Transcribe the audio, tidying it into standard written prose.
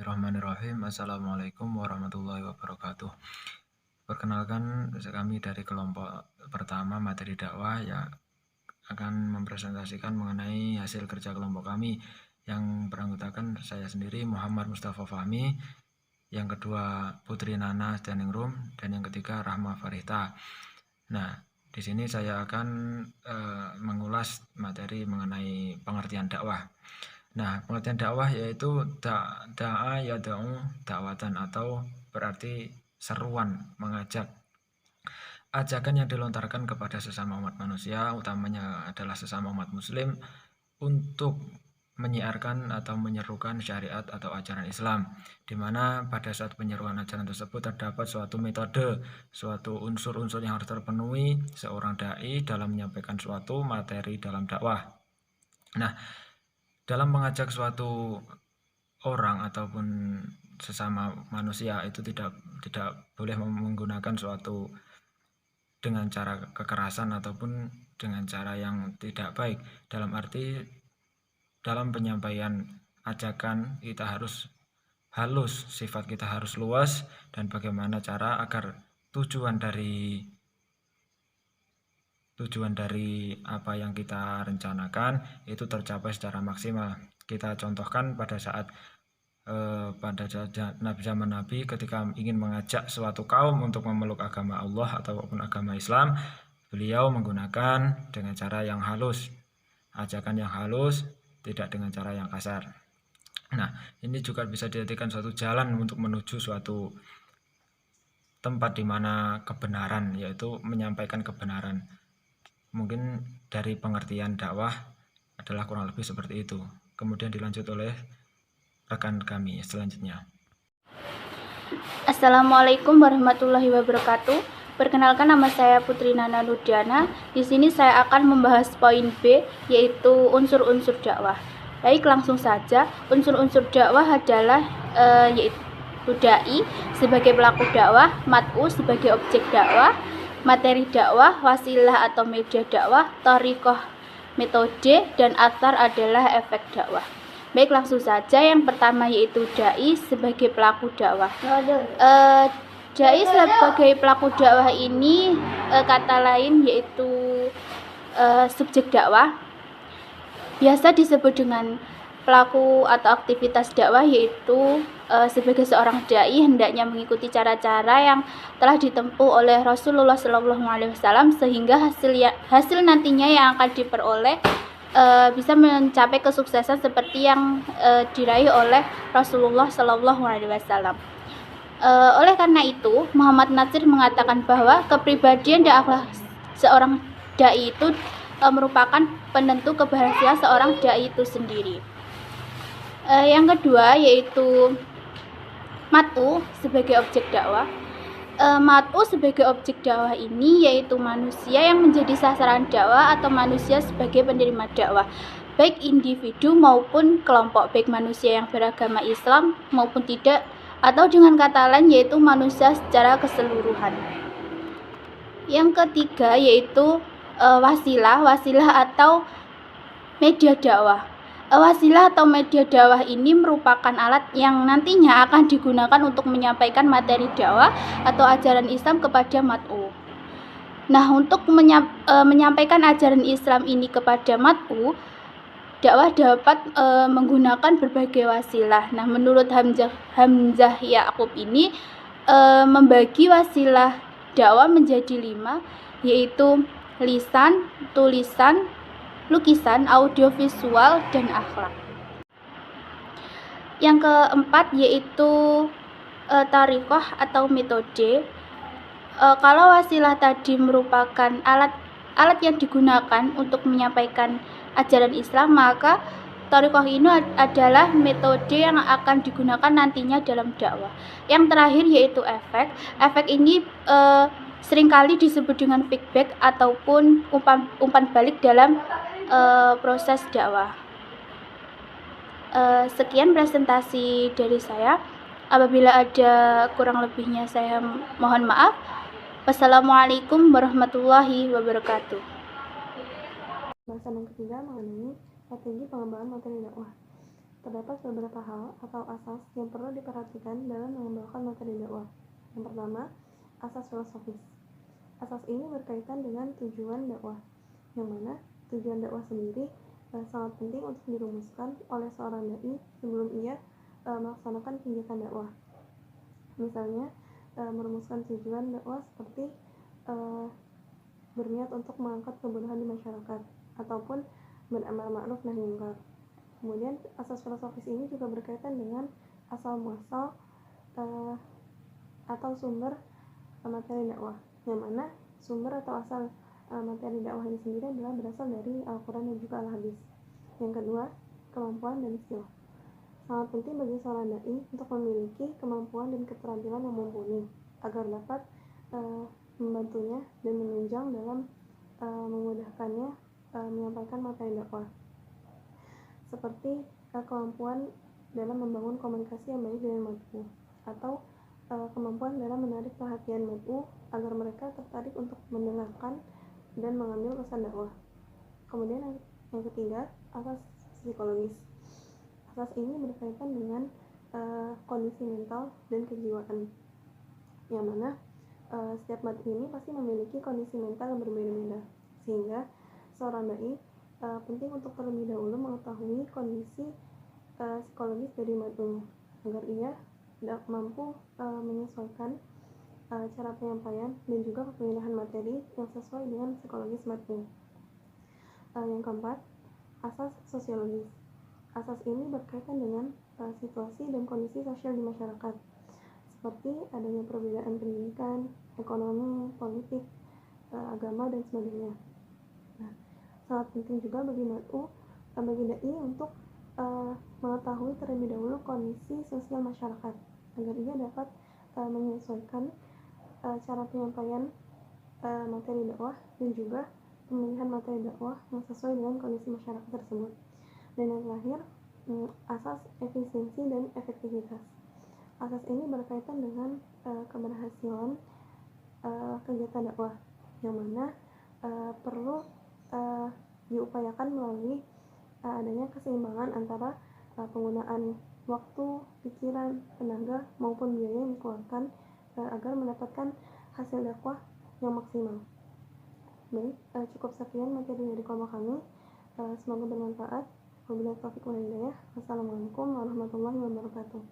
Bismillahirrahmanirrahim. Assalamualaikum warahmatullahi wabarakatuh. Perkenalkan, kami dari kelompok pertama materi dakwah yang akan mempresentasikan mengenai hasil kerja kelompok kami yang beranggotakan saya sendiri Muhammad Mustafa Fahmi, yang kedua Putri Nana Standing Room, dan yang ketiga Rahma Farita. Nah, di sini saya akan mengulas materi mengenai pengertian dakwah. Nah, pengertian dakwah yaitu da'a yada'u dakwatan, atau berarti seruan, mengajak. Ajakan yang dilontarkan kepada sesama umat manusia, utamanya adalah sesama umat muslim, untuk menyiarkan atau menyerukan syariat atau ajaran Islam, di mana pada saat penyeruan ajaran tersebut terdapat suatu metode, suatu unsur-unsur yang harus terpenuhi seorang dai dalam menyampaikan suatu materi dalam dakwah. Nah, dalam mengajak suatu orang ataupun sesama manusia itu tidak boleh menggunakan suatu dengan cara kekerasan ataupun dengan cara yang tidak baik. Dalam arti dalam penyampaian ajakan kita harus halus, sifat kita harus luas, dan bagaimana cara agar tujuan dari apa yang kita rencanakan itu tercapai secara maksimal. Kita contohkan pada saat zaman Nabi ketika ingin mengajak suatu kaum untuk memeluk agama Allah ataupun agama Islam, beliau menggunakan dengan cara yang halus, ajakan yang halus, tidak dengan cara yang kasar. Nah, ini juga bisa dijadikan suatu jalan untuk menuju suatu tempat di mana kebenaran, yaitu menyampaikan kebenaran. Mungkin dari pengertian dakwah adalah kurang lebih seperti itu. Kemudian dilanjut oleh rekan kami selanjutnya. Assalamualaikum warahmatullahi wabarakatuh. Perkenalkan, nama saya Putri Nana Nurdiana. Di sini saya akan membahas poin B, yaitu unsur-unsur dakwah. Baik, langsung saja. Unsur-unsur dakwah adalah yaitu dai sebagai pelaku dakwah, mat'u sebagai objek dakwah, materi dakwah, wasilah atau media dakwah, thariqah metode, dan athar adalah efek dakwah. Baik, langsung saja. Yang pertama yaitu dai sebagai pelaku dakwah. Dai sebagai pelaku dakwah ini kata lain yaitu subjek dakwah. Biasa disebut dengan pelaku atau aktivitas dakwah, yaitu sebagai seorang dai hendaknya mengikuti cara-cara yang telah ditempuh oleh Rasulullah SAW sehingga hasil nantinya yang akan diperoleh bisa mencapai kesuksesan seperti yang diraih oleh Rasulullah SAW. Oleh karena itu, Muhammad Natsir mengatakan bahwa kepribadian dan akhlak seorang dai itu merupakan penentu keberhasilan seorang dai itu sendiri. Yang kedua yaitu mat'u sebagai objek dakwah. Mat'u sebagai objek dakwah ini yaitu manusia yang menjadi sasaran dakwah atau manusia sebagai penerima dakwah, baik individu maupun kelompok, baik manusia yang beragama Islam maupun tidak, atau dengan kata lain yaitu manusia secara keseluruhan. Yang ketiga yaitu wasilah atau media dakwah. Wasilah atau media dakwah ini merupakan alat yang nantinya akan digunakan untuk menyampaikan materi dakwah atau ajaran Islam kepada mat'u. Nah, untuk menyampaikan ajaran Islam ini kepada mat'u, dakwah dapat menggunakan berbagai wasilah. Nah, menurut Hamzah Ya'qub ini membagi wasilah dakwah menjadi 5, yaitu lisan, tulisan, lukisan, audiovisual, dan akhlak. Yang keempat yaitu thariqah atau metode. Kalau wasilah tadi merupakan alat yang digunakan untuk menyampaikan ajaran Islam, maka thariqah ini adalah metode yang akan digunakan nantinya dalam dakwah. Yang terakhir yaitu efek. Efek ini seringkali disebut dengan feedback ataupun umpan balik dalam proses dakwah. Sekian presentasi dari saya. Apabila ada kurang lebihnya saya mohon maaf. Wassalamualaikum warahmatullahi wabarakatuh. Bahasan yang ketiga mengenai strategi pengembangan materi dakwah. terdapat beberapa hal atau asas yang perlu diperhatikan dalam mengembangkan materi dakwah. Yang pertama, asas filosofis. Asas ini berkaitan dengan tujuan dakwah, yang mana tujuan dakwah sendiri sangat penting untuk dirumuskan oleh seorang dai sebelum ia melaksanakan kegiatan dakwah. Misalnya, merumuskan tujuan dakwah seperti berniat untuk mengangkat kebodohan di masyarakat ataupun beramal ma'ruf nahi munkar. Kemudian asas filosofis ini juga berkaitan dengan asal muasal atau sumber materi dakwah, yang mana sumber atau asal materi dakwah ini sendiri adalah berasal dari Al-Quran dan juga Al-Hadis. Yang kedua, kemampuan dan skill. Sangat penting bagi seorang dai untuk memiliki kemampuan dan keterampilan yang mumpuni agar dapat membantunya dan menunjang dalam memudahkannya menyampaikan materi dakwah, seperti kemampuan dalam membangun komunikasi yang baik dengan mad'u, atau kemampuan dalam menarik perhatian mad'u agar mereka tertarik untuk mendengarkan dan mengambil pesan dakwah. Kemudian yang ketiga, asas psikologis. Asas ini berkaitan dengan kondisi mental dan kejiwaan, yang mana setiap mad'u ini pasti memiliki kondisi mental yang berbeda-beda, sehingga seorang dai penting untuk terlebih dahulu mengetahui kondisi psikologis dari mad'unya agar ia mampu menyesuaikan cara penyampaian dan juga pemilihan materi yang sesuai dengan psikologis mad'u. Yang keempat, asas sosiologis. Asas ini berkaitan dengan situasi dan kondisi sosial di masyarakat, seperti adanya perbedaan pendidikan, ekonomi, politik, agama, dan sebagainya. Nah, sangat penting juga bagi bagi dai untuk mengetahui terlebih dahulu kondisi sosial masyarakat agar ia dapat menyesuaikan cara penyampaian materi dakwah dan juga pemilihan materi dakwah yang sesuai dengan kondisi masyarakat tersebut. Dan yang terakhir, asas efisiensi dan efektivitas. Asas ini berkaitan dengan keberhasilan kegiatan dakwah, yang mana perlu diupayakan melalui adanya keseimbangan antara penggunaan waktu, pikiran, tenaga maupun biaya yang dikeluarkan agar mendapatkan hasil dakwah yang maksimal. Baik, cukup sekian materi dari kelompok kami. Semoga bermanfaat. Wabillahi taufiq wal hidayah. Wassalamualaikum warahmatullahi wabarakatuh.